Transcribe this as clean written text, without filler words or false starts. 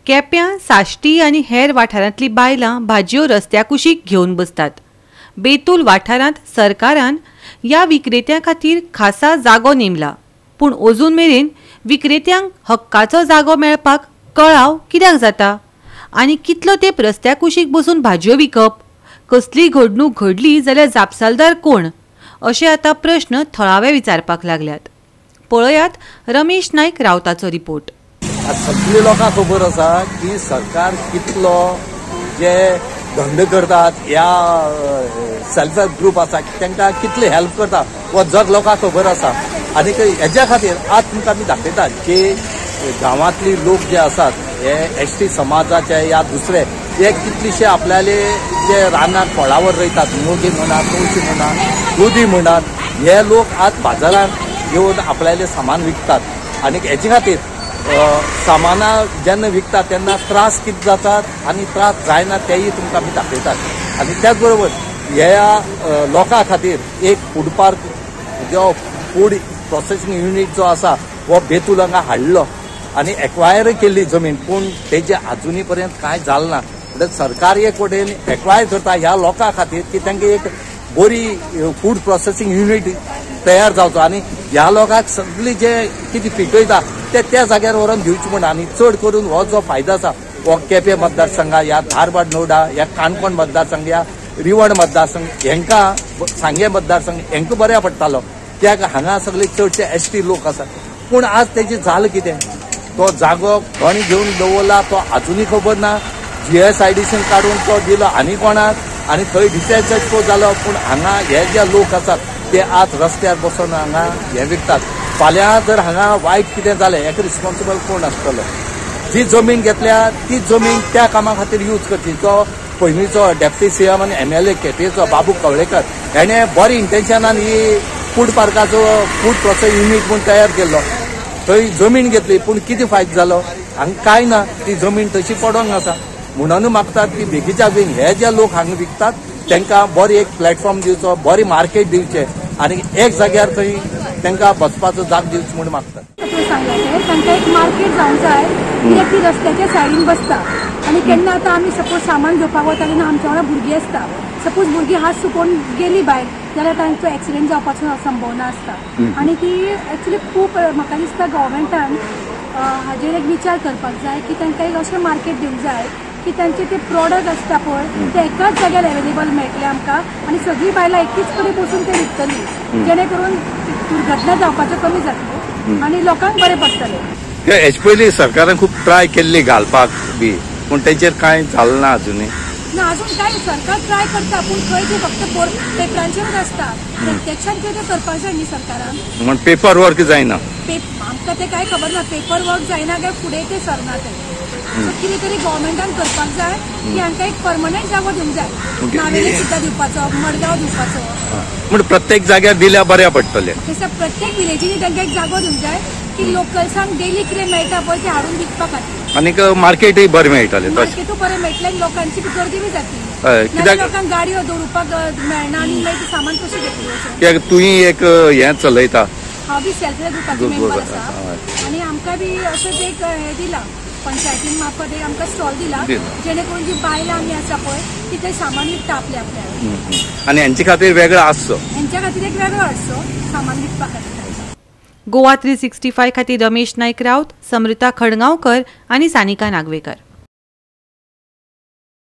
केप्यां, साश्टी आनी हेर वाठारांतलीं बायलां भाजयो रस्त्या कुशीक घेवन बसतात. बेतूल वाठारांत सरकारान ह्या विक्रेत्यां खातीर खासा जागो नेमला, पूण अजून मेरेन विक्रेत्यांक हक्काचो जागो मेळपाक कळाव कित्याक जाता आनी कितलो तेंप रस्त्या कुशीक बसून भाजयो विकप. कसली घडणूक घडली जाल्यार जापसालदार कोण अशे आतां प्रश्न थळावे विचारपाक लागल्यात. पळयात रमेश नायक रावताचो रिपोर्ट. सगळी लोकांक खबर आसा की सरकार कितलो जे धंदे करतात ह्या सेल्फ हेल्प ग्रुप आसा तांकां कितले हेल्प करता हो जग लोकांक खबर आसा. आनी हेज्या खातीर आज तुमकां आमी दाखयतात की गांवांतली लोक जे आसात हे एसटी समाजाचे या दुसरे हे कितलेशे आपल्याले जे रानाक फळावर रोयतात, मोगी म्हणा, तवशी म्हणा, दुदी म्हणा, हे लोक आज बाजारांत येवन आपल्याले सामान विकतात. आनी हेजे खातीर सामाना जेन्ना विकतात तेन्ना त्रास कितें जातात आनी त्रास जायना तेय तुमकां आमी दाखयतात. आनी त्याच बरोबर ह्या लोकां खातीर एक फूड पार्क जो फूड प्रोसेसिंग युनिट जो आसा हो बेतूल हांगा हाडलो आनी एक्वायर केल्ली जमीन, पूण तेजे अजुनी पर्यंत कांय जालें ना. म्हणटच सरकार एक वटेन एक्वायर करता ह्या लोकां खातीर की तांकां एक बरी फूड प्रोसेसिंग युनिट तयार जावचो आनी ह्या लोकांक सगळी जे कितें पिकयता ते त्या जाग्यार व्हरून दिवचे म्हण. आनी चड करून हो जो फायदो आसा हो केपें मतदारसंघात, ह्या धारबाड नोडा, ह्या काणकोण मतदारसंघ, ह्या रिवण मतदारसंघ हेंकां सांगे मतदारसंघ हेंकां बऱ्या पडटालो कित्याक हांगा सगळे चडशे एसटी लोक आसात. पूण आज तेजें जालें कितें, तो जागो कोणी घेवन दवरला तो अजुनी खबर ना. GSIDCन काडून तो दिलो आनी कोणाक आनी थंय डिसॅचो जालो. पूण हांगा हे जे लोक आसात ते आज रस्त्यार बसून हांगा हे विकतात. फाल्यां जर हांगा वायट कितें जालें हेका रिस्पॉन्सिबल कोण आसतलो. जी जमीन घेतल्या ती जमीन त्या कामा खातीर यूज करची. तो पयलींचो डेप्युटी CM आनी MLA केपेंचो बाबू कवळेकर हेणे बरें इंटेन्शनान ही फूड पार्काचो फूड प्रोसेस युनिट म्हूण तयार केल्लो. थंय जमीन घेतली पूण कितें फायदो जालो, हांगा कांय ना. ती जमीन तशी पडोंक आसा. म्हणून मागतात की बेगीच्या बेगीन हे जे लोक हांगा विकतात तांकां बरें एक प्लॅटफॉर्म दिवचो, बरें मार्केट दिवचें आनी एक जाग्यार थंय तांकां बसपाचो जाग दिवचो म्हूण मागतात. तांकां एक मार्केट जावंक जाय कित्याक ती रस्त्याच्या सायडीन बसता आनी केन्ना आतां आमी सपोज सामान घेवपाक वता तेन्ना आमच्या वांगडा भुरगीं आसता. सपोज भुरगीं हात सुकोवन गेली भायर जाल्यार तांचो एक्सिडेंट जावपाचो संभावना आसता. आनी ती एक्चुली खूब म्हाका दिसता गव्हर्मेंटान हाजेर एक विचार करपाक जाय की तांकां एक अशें मार्केट दिवंक जाय की तांचे ते प्रॉडक्ट आसता पळय ते एकाच जाग्यार अवेलेबल मेळटले आमकां आनी सगळीं बायलां एकीच कडेन बसून ते विकतलीं जेणे करून दुर्घटना जावपाच्यो कमी जातल्यो आनी लोकांक बरें पडटलें. हेचे पयलीं सरकारान खूब ट्राय केल्ली घालपाक बी पूण तेचेर कांय जालें ना अजुनी. ना अजून काय सरकार ट्राय करता पूण खंय ते फक्त पेपरांचेर आसता. प्रत्यक्षात कितें करपाक जाय न्ही सरकारान. म्हण पेपर वर्क जायना. आमकां ते कांय खबर ना. पेपर वर्क जायना काय फुडें ते सरना ते. सो कितें तरी गव्हर्मेंटान करपाक जाय की हांकां एक परमनंट जागो दिवंक जाय. नावेली सुद्दां दिवपाचो, मडगांव दिवपाचो. म्हण प्रत्येक जाग्यार दिल्यार बरें पडटलें. प्रत्येक विलेजीनी तांकां एक जागो दिवंक जाय की लोकल्सांक डेली कितें मेळटा पळय ते हाडून विकपा खातीर. आनीक मार्केटूय बरें मेळटलें. मार्केटूय बरें मेळटलें आनी लोकांची गर्दी बी जातली. कित्याक लोकांक गाडयो दवरपाक मेळना आनी मागीर सामान कशें घेतली. कित्याक तुयी एक हें चलयता. हांव बी सेल्फ हेल्प ग्रुपाचो मेंबर आसा आनी आमकां बी अशेंच एक हें दिलां पंचायतीन मार्फत एक आमकां स्टॉल दिला जेणे करून जी बायलां आमी आसा पळय ती थंय सामान विकता आपल्या आपल्या. आनी हेंचे खातीर वेगळो आसचो. हेंच्या खातीर एक वेगळो आसचो सामान विकपा खातीर. गोवा 365 खातीर रमेश नायक रावत, समृता खडगांवकर आनी सानिका नागवेकर.